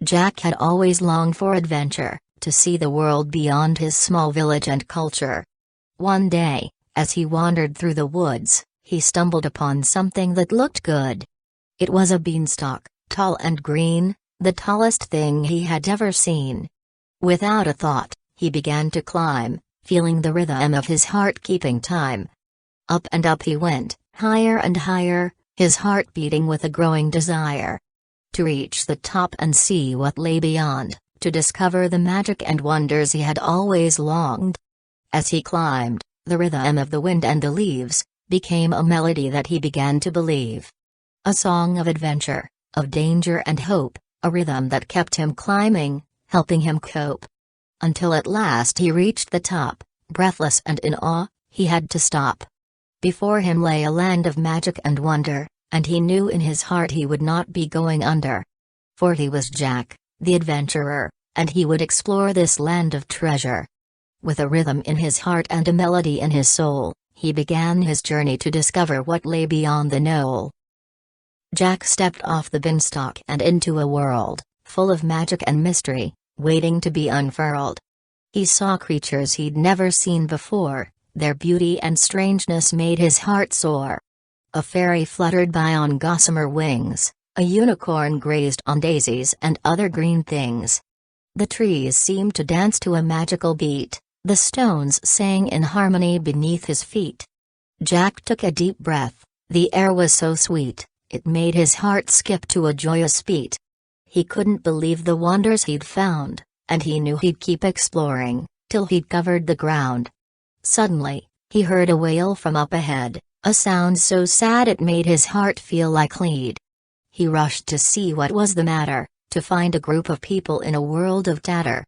Jack had always longed for adventure, to see the world beyond his small village and culture. One day, as he wandered through the woods, he stumbled upon something that looked good. It was a beanstalk, tall and green, the tallest thing he had ever seen. Without a thought, he began to climb, feeling the rhythm of his heart keeping time. Up and up he went, higher and higher, his heart beating with a growing desire to reach the top and see what lay beyond, to discover the magic and wonders he had always longed. As he climbed, the rhythm of the wind and the leaves became a melody that he began to believe. A song of adventure, of danger and hope, a rhythm that kept him climbing, helping him cope. Until at last he reached the top, breathless and in awe, he had to stop. Before him lay a land of magic and wonder, and he knew in his heart he would not be going under. For he was Jack, the adventurer, and he would explore this land of treasure. With a rhythm in his heart and a melody in his soul, he began his journey to discover what lay beyond the knoll. Jack stepped off the beanstalk and into a world, full of magic and mystery, waiting to be unfurled. He saw creatures he'd never seen before, their beauty and strangeness made his heart soar. A fairy fluttered by on gossamer wings, a unicorn grazed on daisies and other green things. The trees seemed to dance to a magical beat, the stones sang in harmony beneath his feet. Jack took a deep breath, the air was so sweet, it made his heart skip to a joyous beat. He couldn't believe the wonders he'd found, and he knew he'd keep exploring, till he'd covered the ground. Suddenly, he heard a wail from up ahead, a sound so sad it made his heart feel like lead. He rushed to see what was the matter, to find a group of people in a world of tatter.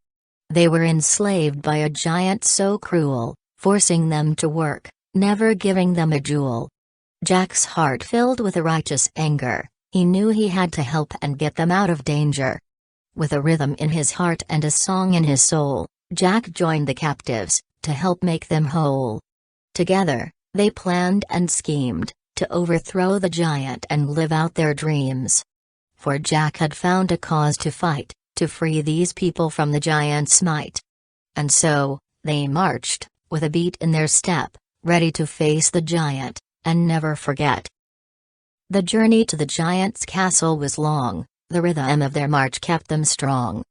They were enslaved by a giant so cruel, forcing them to work, never giving them a jewel. Jack's heart filled with a righteous anger, he knew he had to help and get them out of danger. With a rhythm in his heart and a song in his soul, Jack joined the captives, to help make them whole. Together, they planned and schemed, to overthrow the giant and live out their dreams. For Jack had found a cause to fight, to free these people from the giant's might. And so, they marched, with a beat in their step, ready to face the giant, and never forget. The journey to the giant's castle was long, the rhythm of their march kept them strong.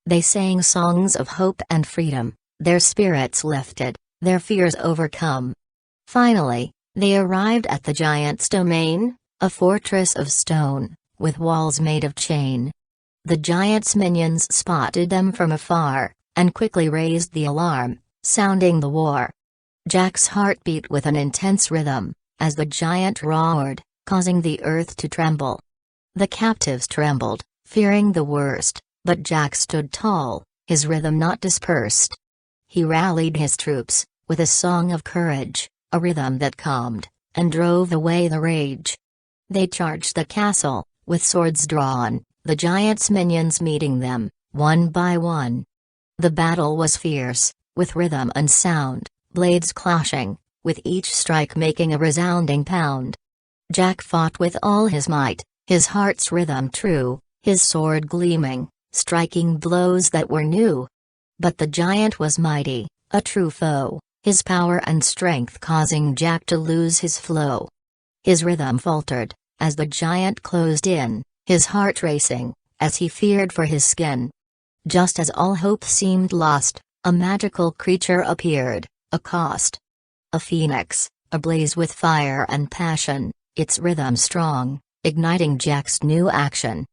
They sang songs of hope and freedom, their spirits lifted, their fears overcome. Finally, they arrived at the giant's domain, a fortress of stone, with walls made of chain. The giant's minions spotted them from afar, and quickly raised the alarm, sounding the war. Jack's heart beat with an intense rhythm, as the giant roared, causing the earth to tremble. The captives trembled, fearing the worst, but Jack stood tall, his rhythm not dispersed. He rallied his troops, with a song of courage, a rhythm that calmed, and drove away the rage. They charged the castle, with swords drawn, the giant's minions meeting them, one by one. The battle was fierce, with rhythm and sound, blades clashing, with each strike making a resounding pound. Jack fought with all his might, his heart's rhythm true, his sword gleaming, striking blows that were new. But the giant was mighty, a true foe, his power and strength causing Jack to lose his flow. His rhythm faltered, as the giant closed in, his heart racing, as he feared for his skin. Just as all hope seemed lost, a magical creature appeared, a cost. A phoenix, ablaze with fire and passion, its rhythm strong, igniting Jack's new action.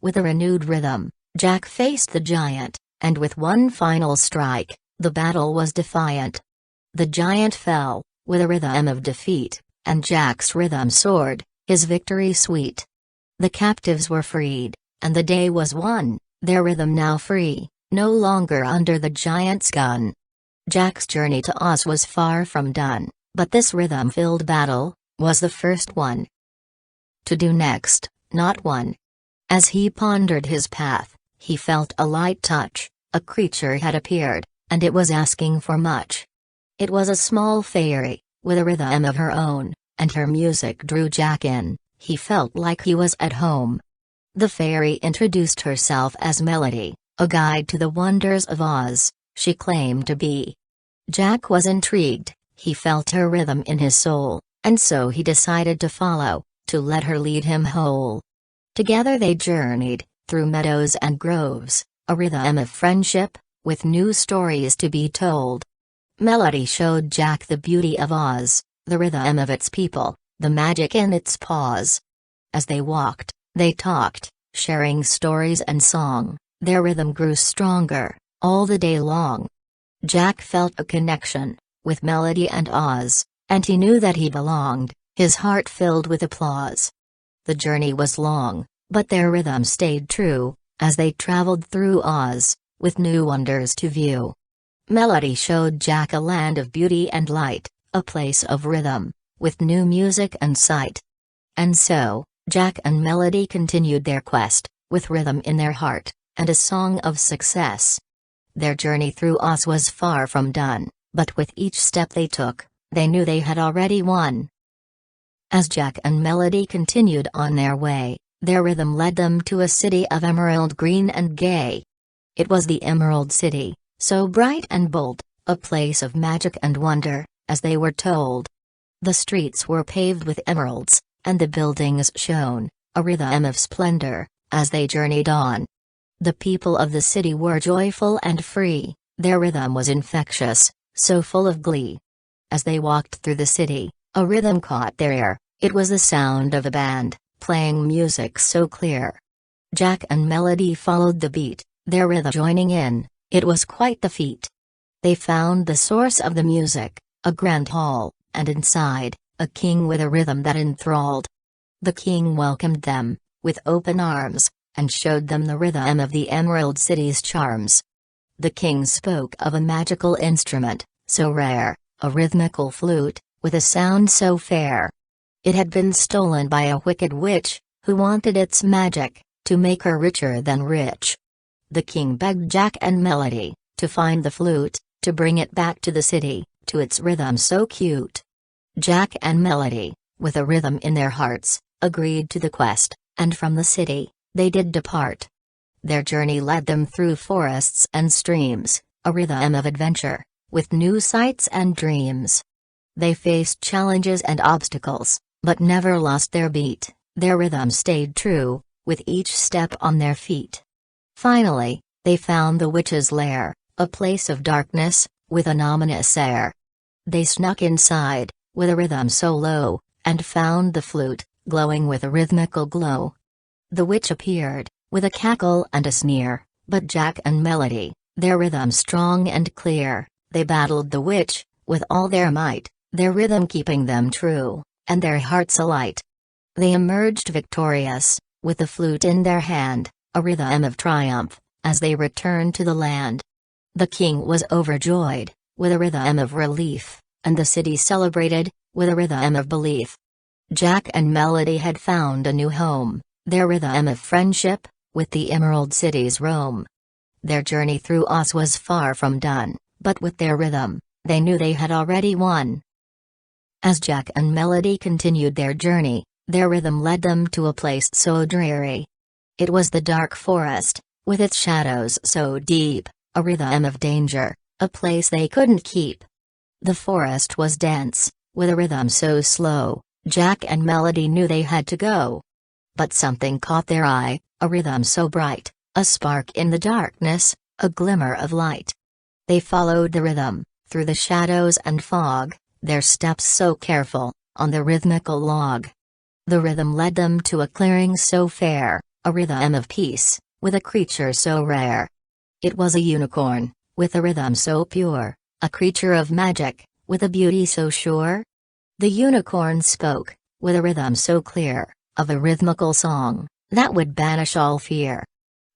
With a renewed rhythm, Jack faced the giant, and with one final strike, the battle was defiant. The giant fell, with a rhythm of defeat, and Jack's rhythm soared, his victory sweet. The captives were freed, and the day was won, their rhythm now free, no longer under the giant's gun. Jack's journey to Oz was far from done, but this rhythm-filled battle was the first one. To do next, not one. As he pondered his path, he felt a light touch, a creature had appeared, and it was asking for much. It was a small fairy, with a rhythm of her own, and her music drew Jack in, he felt like he was at home. The fairy introduced herself as Melody, a guide to the wonders of Oz, she claimed to be. Jack was intrigued, he felt her rhythm in his soul, and so he decided to follow, to let her lead him whole. Together they journeyed, through meadows and groves, a rhythm of friendship, with new stories to be told. Melody showed Jack the beauty of Oz, the rhythm of its people, the magic in its paws. As they walked, they talked, sharing stories and song, their rhythm grew stronger, all the day long. Jack felt a connection with Melody and Oz, and he knew that he belonged, his heart filled with applause. The journey was long, but their rhythm stayed true, as they traveled through Oz, with new wonders to view. Melody showed Jack a land of beauty and light, a place of rhythm, with new music and sight. And so, Jack and Melody continued their quest, with rhythm in their heart, and a song of success. Their journey through Oz was far from done, but with each step they took, they knew they had already won. As Jack and Melody continued on their way, their rhythm led them to a city of emerald green and gay. It was the Emerald City, so bright and bold, a place of magic and wonder, as they were told. The streets were paved with emeralds, and the buildings shone, a rhythm of splendor, as they journeyed on. The people of the city were joyful and free, their rhythm was infectious, so full of glee. As they walked through the city, a rhythm caught their ear, it was the sound of a band, playing music so clear. Jack and Melody followed the beat, their rhythm joining in, it was quite the feat. They found the source of the music, a grand hall, and inside, a king with a rhythm that enthralled. The king welcomed them, with open arms, and showed them the rhythm of the Emerald City's charms. The king spoke of a magical instrument, so rare, a rhythmical flute, with a sound so fair. It had been stolen by a wicked witch, who wanted its magic, to make her richer than rich. The king begged Jack and Melody, to find the flute, to bring it back to the city, to its rhythm so cute. Jack and Melody, with a rhythm in their hearts, agreed to the quest, and from the city, they did depart. Their journey led them through forests and streams, a rhythm of adventure, with new sights and dreams. They faced challenges and obstacles, but never lost their beat, their rhythm stayed true, with each step on their feet. Finally, they found the witch's lair, a place of darkness, with an ominous air. They snuck inside, with a rhythm so low, and found the flute, glowing with a rhythmical glow. The witch appeared, with a cackle and a sneer, but Jack and Melody, their rhythm strong and clear, they battled the witch, with all their might, their rhythm keeping them true, and their hearts alight. They emerged victorious, with the flute in their hand, a rhythm of triumph, as they returned to the land. The king was overjoyed, with a rhythm of relief, and the city celebrated, with a rhythm of belief. Jack and Melody had found a new home, their rhythm of friendship, with the Emerald City's roam. Their journey through Oz was far from done, but with their rhythm, they knew they had already won. As Jack and Melody continued their journey, their rhythm led them to a place so dreary. It was the dark forest, with its shadows so deep, a rhythm of danger, a place they couldn't keep. The forest was dense, with a rhythm so slow, Jack and Melody knew they had to go. But something caught their eye, a rhythm so bright, a spark in the darkness, a glimmer of light. They followed the rhythm, through the shadows and fog, their steps so careful, on the rhythmical log. The rhythm led them to a clearing so fair, a rhythm of peace, with a creature so rare. It was a unicorn, with a rhythm so pure, a creature of magic, with a beauty so sure. The unicorn spoke, with a rhythm so clear, of a rhythmical song, that would banish all fear.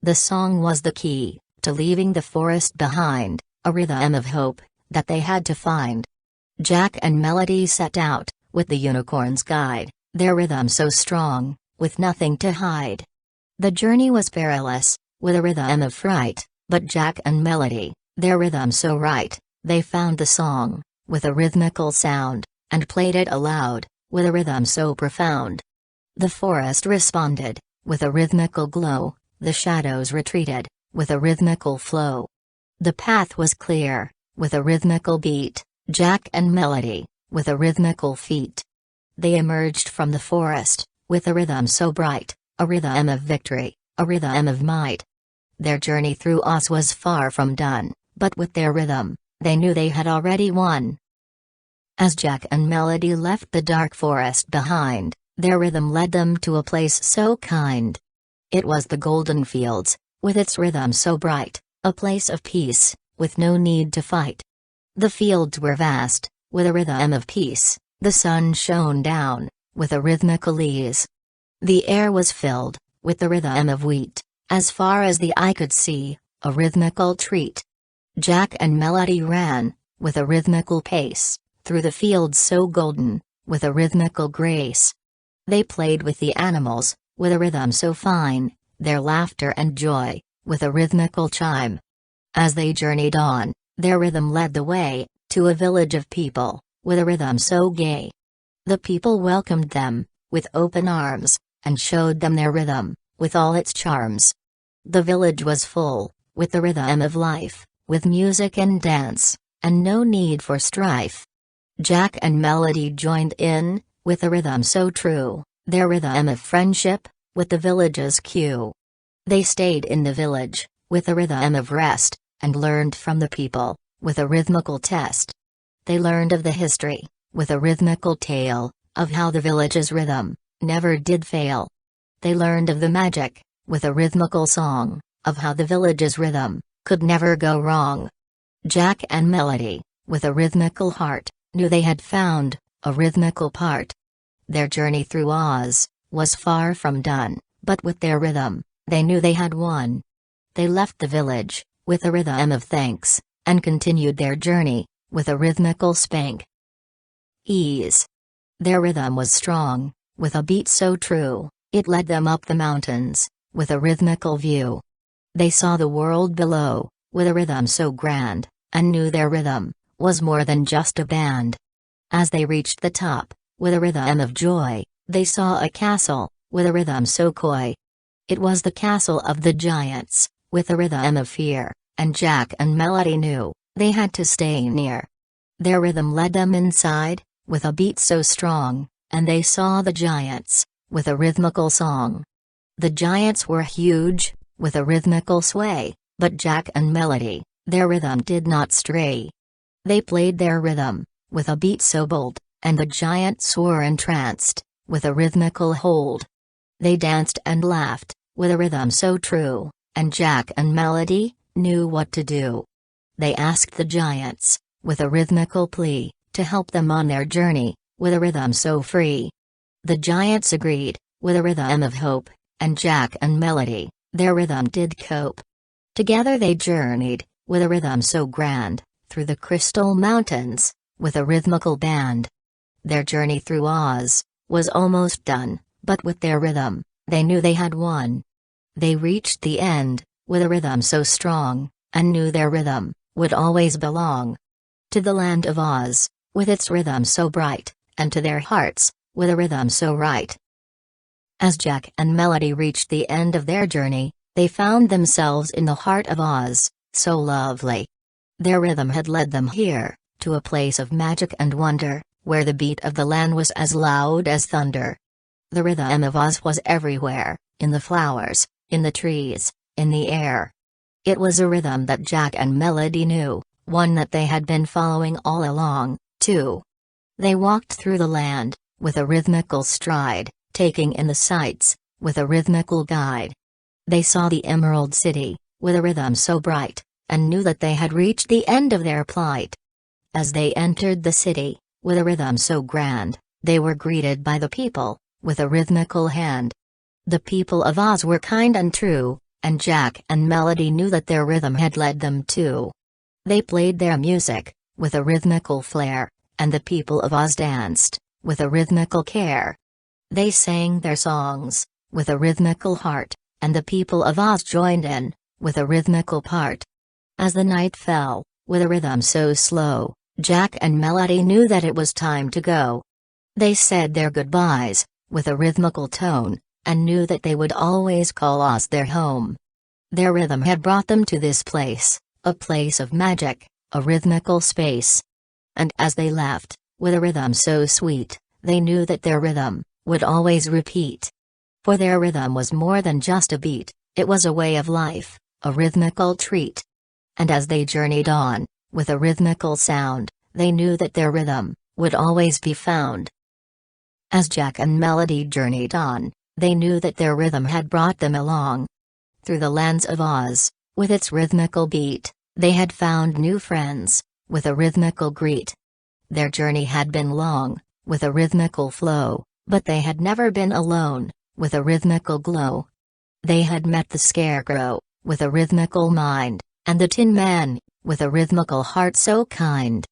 The song was the key, to leaving the forest behind, a rhythm of hope, that they had to find. Jack and Melody set out, with the unicorn's guide, their rhythm so strong, with nothing to hide. The journey was perilous, with a rhythm of fright, but Jack and Melody, their rhythm so right, they found the song, with a rhythmical sound, and played it aloud, with a rhythm so profound. The forest responded, with a rhythmical glow, the shadows retreated, with a rhythmical flow. The path was clear, with a rhythmical beat, Jack and Melody, with a rhythmical feet. They emerged from the forest, with a rhythm so bright, a rhythm of victory, a rhythm of might. Their journey through Oz was far from done, but with their rhythm, they knew they had already won. As Jack and Melody left the dark forest behind, their rhythm led them to a place so kind. It was the golden fields, with its rhythm so bright, a place of peace, with no need to fight. The fields were vast, with a rhythm of peace, the sun shone down, with a rhythmical ease. The air was filled, with the rhythm of wheat, as far as the eye could see, a rhythmical treat. Jack and Melody ran, with a rhythmical pace, through the fields so golden, with a rhythmical grace. They played with the animals, with a rhythm so fine, their laughter and joy, with a rhythmical chime. As they journeyed on, their rhythm led the way, to a village of people, with a rhythm so gay. The people welcomed them, with open arms, and showed them their rhythm, with all its charms. The village was full, with the rhythm of life, with music and dance, and no need for strife. Jack and Melody joined in, with a rhythm so true, their rhythm of friendship, with the village's cue. They stayed in the village, with a rhythm of rest, and learned from the people, with a rhythmical test. They learned of the history, with a rhythmical tale, of how the village's rhythm never did fail. They learned of the magic, with a rhythmical song, of how the village's rhythm could never go wrong. Jack and Melody, with a rhythmical heart, knew they had found a rhythmical part. Their journey through Oz was far from done, but with their rhythm, they knew they had won. They left the village, with a rhythm of thanks, and continued their journey, with a rhythmical spank. Ease. Their rhythm was strong, with a beat so true, it led them up the mountains, with a rhythmical view. They saw the world below, with a rhythm so grand, and knew their rhythm was more than just a band. As they reached the top, with a rhythm of joy, they saw a castle, with a rhythm so coy. It was the castle of the giants, with a rhythm of fear, and Jack and Melody knew they had to stay near. Their rhythm led them inside, with a beat so strong, and they saw the giants, with a rhythmical song. The giants were huge, with a rhythmical sway, but Jack and Melody, their rhythm did not stray. They played their rhythm, with a beat so bold, and the giants were entranced, with a rhythmical hold. They danced and laughed, with a rhythm so true, and Jack and Melody knew what to do. They asked the giants, with a rhythmical plea, to help them on their journey, with a rhythm so free. The giants agreed, with a rhythm of hope, and Jack and Melody, their rhythm did cope. Together they journeyed, with a rhythm so grand, through the crystal mountains, with a rhythmical band. Their journey through Oz was almost done, but with their rhythm, they knew they had won. They reached the end, with a rhythm so strong, and knew their rhythm would always belong to the land of Oz, with its rhythm so bright, and to their hearts, with a rhythm so right. As Jack and Melody reached the end of their journey, they found themselves in the heart of Oz, so lovely. Their rhythm had led them here, to a place of magic and wonder, where the beat of the land was as loud as thunder. The rhythm of Oz was everywhere, in the flowers, in the trees, in the air. It was a rhythm that Jack and Melody knew, one that they had been following all along, too. They walked through the land, with a rhythmical stride, taking in the sights, with a rhythmical guide. They saw the Emerald City, with a rhythm so bright, and knew that they had reached the end of their plight. As they entered the city, with a rhythm so grand, they were greeted by the people, with a rhythmical hand. The people of Oz were kind and true, and Jack and Melody knew that their rhythm had led them too. They played their music, with a rhythmical flair, and the people of Oz danced, with a rhythmical care. They sang their songs, with a rhythmical heart, and the people of Oz joined in, with a rhythmical part. As the night fell, with a rhythm so slow, Jack and Melody knew that it was time to go. They said their goodbyes, with a rhythmical tone, and knew that they would always call Oz their home. Their rhythm had brought them to this place, a place of magic, a rhythmical space. And as they left, with a rhythm so sweet, they knew that their rhythm would always repeat. For their rhythm was more than just a beat, it was a way of life, a rhythmical treat. And as they journeyed on, with a rhythmical sound, they knew that their rhythm would always be found. As Jack and Melody journeyed on, they knew that their rhythm had brought them along. Through the lands of Oz, with its rhythmical beat, they had found new friends, with a rhythmical greet. Their journey had been long, with a rhythmical flow, but they had never been alone, with a rhythmical glow. They had met the Scarecrow, with a rhythmical mind, and the Tin Man, with a rhythmical heart so kind.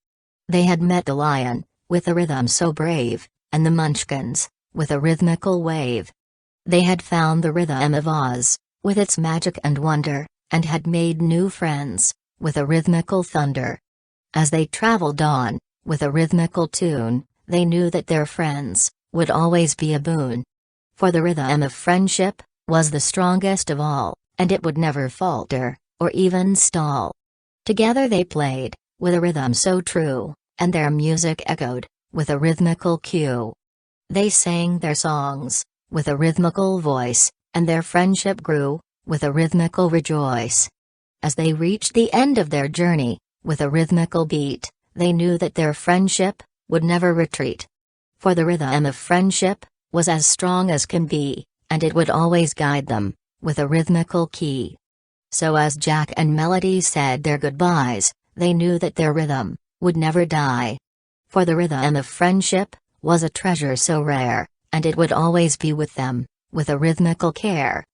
They had met the Lion, with a rhythm so brave, and the Munchkins, with a rhythmical wave. They had found the rhythm of Oz, with its magic and wonder, and had made new friends, with a rhythmical thunder. As they traveled on, with a rhythmical tune, they knew that their friends would always be a boon. For the rhythm of friendship was the strongest of all, and it would never falter, or even stall. Together they played, with a rhythm so true, and their music echoed, with a rhythmical cue. They sang their songs, with a rhythmical voice, and their friendship grew, with a rhythmical rejoice. As they reached the end of their journey, with a rhythmical beat, they knew that their friendship would never retreat. For the rhythm of friendship was as strong as can be, and it would always guide them, with a rhythmical key. So as Jack and Melody said their goodbyes, they knew that their rhythm would never die. For the rhythm of friendship was a treasure so rare, and it would always be with them, with a rhythmical care.